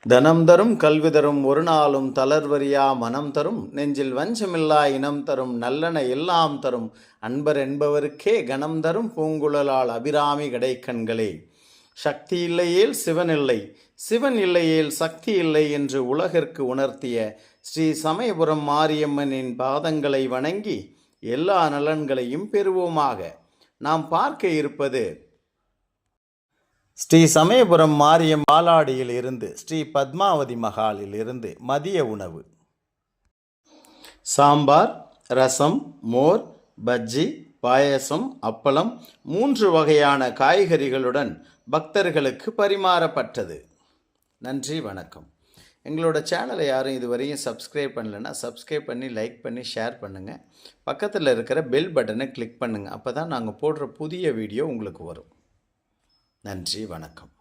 தனம் தரும் கல்வி தரும் ஒரு நாளும் தளர்வறியா மனம் தரும் நெஞ்சில் வஞ்சமில்லா இனம் தரும் நல்லன எல்லாம் தரும் அன்பர் என்பவருக்கே கணம் தரும் பூங்குழலால் அபிராமி கடைக்கண்களே. சக்தி இல்லையேல் சிவன் இல்லை, சிவன் இல்லையேல் சக்தி இல்லை என்று உலகிற்கு உணர்த்திய ஸ்ரீ சமயபுரம் மாரியம்மனின் பாதங்களை வணங்கி எல்லா நலன்களையும் பெறுவோமாக. நாம் பார்க்க இருப்பது ஸ்ரீ சமயபுரம் மாரியம் பாலாடியில் இருந்து ஸ்ரீ பத்மாவதி மகாலில் இருந்து மதிய உணவு. சாம்பார், ரசம், மோர், பஜ்ஜி, பாயசம், அப்பளம் 3 வகையான காய்கறிகளுடன் பக்தர்களுக்கு பரிமாறப்பட்டது. நன்றி, வணக்கம். எங்களோட சேனலை யாரும் இதுவரையும் சப்ஸ்கிரைப் பண்ணலைன்னா சப்ஸ்கிரைப் பண்ணி லைக் பண்ணி ஷேர் பண்ணுங்கள். பக்கத்தில் இருக்கிற பெல் பட்டனை கிளிக் பண்ணுங்கள். அப்போ தான் நாங்கள் போடுற புதிய வீடியோ உங்களுக்கு வரும். நன்றி, வணக்கம்.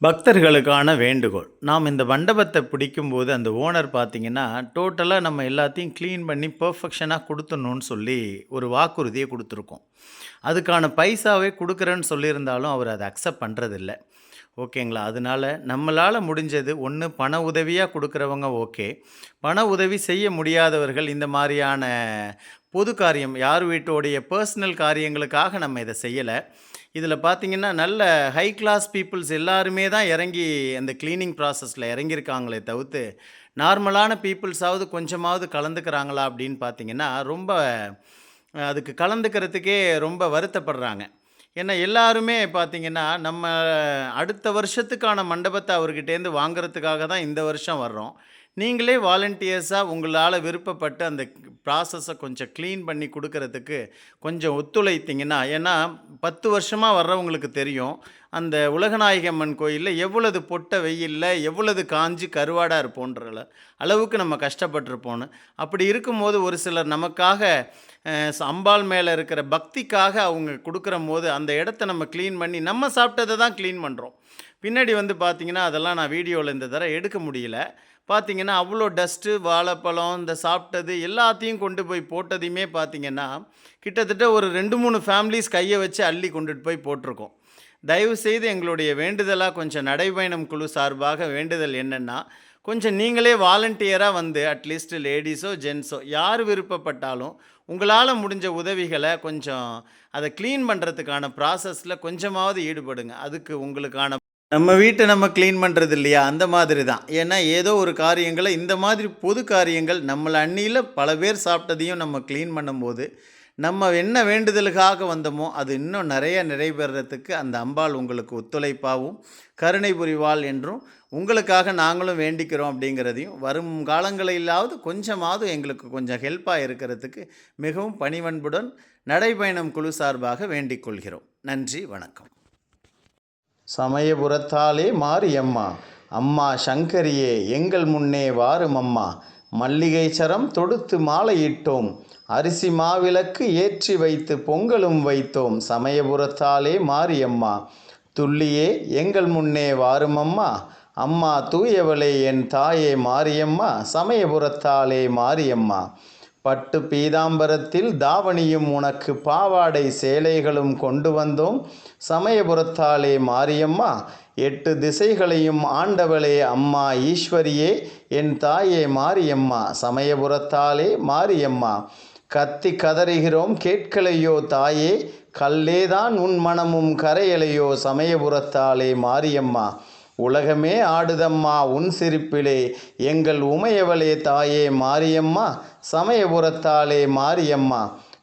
பக்தர்களுக்கான வேண்டுகோள். நாம் இந்த மண்டபத்தை பிடிக்கும்போது அந்த ஓனர் பார்த்தீங்கன்னா, டோட்டலா நம்ம எல்லாத்தையும் கிளீன் பண்ணி பெர்ஃபெக்ஷனா குடுத்துடணும்னு சொல்லி ஒரு வாக்குறுதிய குடுத்துருக்கோம். அதுக்கான பைசாவே குடுக்குறேன்னு சொல்லியிருந்தாலும், அவர் அத அக்செப்ட் பண்றதில்ல. ஓகேங்களா? அதனால நம்மளால முடிஞ்சது ஒண்ணு பண உதவியா குடுக்குறவங்க ஓகே. பண உதவி செய்ய முடியாதவர்கள் இந்த மாரியான பொது காரியம், யார் வீட்டோடைய பெர்சனல் காரியங்களுக்காக நம்ம இத செய்யல. இதில பார்த்தீங்கன்னா, நல்ல ஹை கிளாஸ் பீப்பிள்ஸ் எல்லாருமே தான் இறங்கி அந்த கிளீனிங் ப்ராசஸ்ல இறங்கியிருக்காங்களே தவிர்த்து, நார்மலான பீப்பிள்ஸாவது கொஞ்சமாவது கலந்துக்கிறாங்களா அப்படின்னு பார்த்தீங்கன்னா, ரொம்ப அதுக்கு கலந்துக்கிறதுக்கே ரொம்ப வருத்தப்படுறாங்க. ஏன்னா எல்லாருமே பார்த்தீங்கன்னா, நம்ம அடுத்த வருஷத்துக்கான மண்டபத்த அவர்கிட்டேருந்து வாங்குறதுக்காக தான் இந்த வருஷம் வர்றோம். நீங்களே வாலண்டியர்ஸா உங்களால விருப்பப்பட்டு அந்த ப்ராசஸ கொஞ்சம் கிளீன் பண்ணி குடுக்கறதுக்கு கொஞ்சம் ஒத்துழைத்தீங்கன்னா, ஏன்னா 10 வருஷமா வர்றவங்களுக்கு தெரியும். அந்த உலகநாயகி அம்மன் கோயில்ல எவ்வளது பொட்ட வெயில்ல, எவ்வளது காஞ்சு கருவாடா இருப்போன்ற அளவுக்கு நம்ம கஷ்டப்பட்டுருப்போம்னு. அப்படி இருக்கும்போது ஒரு சிலர் நமக்காக அம்பாள் மேல இருக்கிற பக்திக்காக அவங்க குடுக்குறம்போது, அந்த இடத்த நம்ம கிளீன் பண்ணி நம்ம சாப்பிட்டத தான் கிளீன் பண்றோம். பின்னாடி வந்து பார்த்தீங்கன்னா, அதெல்லாம் நான் வீடியோல இந்த தடவ எடுக்க முடியல. பார்த்தீங்கன்னா, அவ்வளோ டஸ்ட்டு, வாழைப்பழம், இந்த சாப்பிட்டது எல்லாத்தையும் கொண்டு போய் போட்டதையுமே பார்த்தீங்கன்னா, கிட்டத்தட்ட ஒரு 2, 3 ஃபேமிலீஸ் கைய வச்சு அள்ளி கொண்டுட்டு போய் போட்டிருக்கோம். தயவுசெய்து எங்களுடைய வேண்டுதலா கொஞ்சம் நடைப்பயணம் குழு சார்பாக வேண்டுதல் என்னன்னா, கொஞ்சம் நீங்களே வாலண்டியரா வந்து அட்லீஸ்ட் லேடீஸோ, ஜென்ட்ஸோ யார் விருப்பப்பட்டாலும், உங்களால முடிஞ்ச உதவிகள கொஞ்சம் அத கிளீன் பண்றதுக்கான ப்ராசஸ்ல கொஞ்சமாவது ஈடுபடுங்க. அதுக்கு உங்களுக்கான நம்ம வீட்ட நம்ம கிளீன் பண்றது இல்லையா? அந்த மாதிரி தான். ஏன்னா, ஏதோ ஒரு காரியங்கள இந்த மாதிரி பொது காரியங்கள் நம்மள அந்நியில பல பேர் சாப்பிட்டதையும் நம்ம கிளீன் பண்ணும்போது, நம்ம என்ன வேண்டுதலுக்காக வந்தோமோ, அது இன்னும் நெறைய நிறைவேறதுக்கு அந்த அம்பாள் உங்களுக்கு ஒத்துழைப்பாவும், கருணை புரிவாள் என்றும், உங்களுக்காக நாங்களும் வேண்டிக்கிறோம் அப்படிங்கிறதையும், வரும் காலங்களிலாவது கொஞ்சமாவது எங்களுக்கு கொஞ்சம் ஹெல்ப்பா இருக்கிறதுக்கு மிகவும் பணிவன்புடன் நடைப்பயணம் குழு சார்பாக வேண்டிக் கொள்கிறோம். நன்றி, வணக்கம். சமயபுரத்தாலே மாரியம்மா, அம்மா சங்கரியே எங்கள் முன்னே வாரும் அம்மா. மல்லிகை சரம் தொடுத்து மாலையிட்டோம், அரிசி மாவிளக்கு ஏற்றி வைத்து பொங்கலும் வைத்தோம். சமயபுரத்தாலே மாரியம்மா, துள்ளியே எங்கள் முன்னே வாரும் அம்மா. அம்மா தூயவளே என் தாயே மாரியம்மா, சமயபுரத்தாலே மாரியம்மா. பட்டு பீதாம்பரத்தில் தாவணியும் உனக்கு பாவாடை சேலைகளும் கொண்டு வந்தோம். சமயபுரத்தாலே மாரியம்மா, 8 திசைகளையும் ஆண்டவளே அம்மா ஈஸ்வரியே என் தாயே மாரியம்மா. சமயபுரத்தாலே மாரியம்மா, கத்தி கதறுகிறோம் கேட்கலையோ தாயே, கல்லேதான் உன் மனமும் கரையலையோ. சமயபுரத்தாலே மாரியம்மா, உலகமே ஆடுதம்மா உன் சிரிப்பிலே, எங்கள் உமையவளே தாயே மாரியம்மா. சமயபுரத்தாலே மாரியம்மா,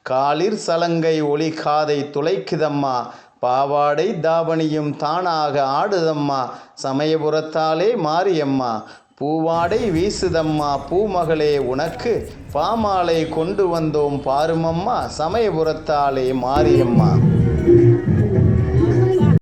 காலிற் சலங்கை ஒளி காதை துளைக்குதம்மா, பாவாடை தாவணியும் தானாக ஆடுதம்மா. சமயபுரத்தாலே மாரியம்மா, பூவாடை வீசுதம்மா பூமகளே உனக்கு, பாமாலை கொண்டு வந்தோம் பாருமம்மா. சமயபுரத்தாலே மாரியம்மா.